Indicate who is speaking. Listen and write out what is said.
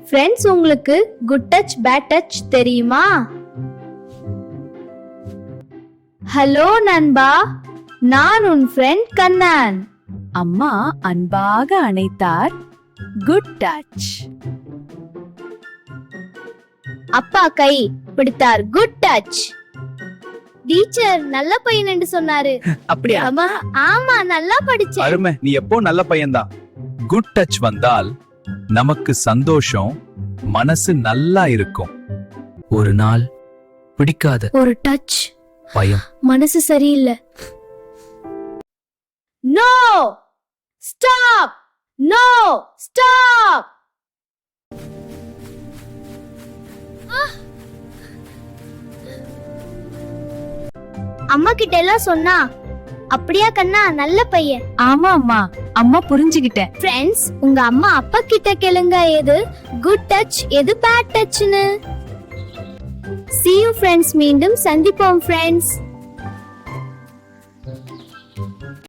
Speaker 1: Friends, உங்களுக்கு good touch bad touch தெரியுமா? Hello நண்பா, நான் உன் ஃப்ரெண்ட் கண்ணன்.
Speaker 2: அம்மா அன்பாக அணைத்தார். Good touch.
Speaker 1: அப்பா கை பிடித்தார். Good touch. டீச்சர் நல்ல பையன் என்று சொன்னாரு.
Speaker 3: அப்படியா?
Speaker 1: அம்மா, ஆமா, நல்லா படிச்சேன்.
Speaker 4: அருமை, நீ எப்போ நல்ல பையன்தான். குட் டச் வந்தால் நமக்கு சந்தோஷம், மனசு நல்லா இருக்கும்.
Speaker 3: ஒரு நாள் பிடிக்காத
Speaker 1: ஒரு டச்,
Speaker 3: பயம்.
Speaker 1: மனசு சரியில்லை. No stop, no stop. அம்மா கிட்ட எல்லாம் சொன்னா, அப்படியா கண்ணா, நல்ல பையன்.
Speaker 2: ஆமா அம்மா, அம்மா புரிஞ்சுகிட்டேன்.
Speaker 1: ஃப்ரெண்ட்ஸ், உங்க அம்மா அப்பா கிட்ட கேளுங்க எது குட் டச் எது பேட் டச்னு. See you friends, மீண்டும் சந்திப்போம் friends.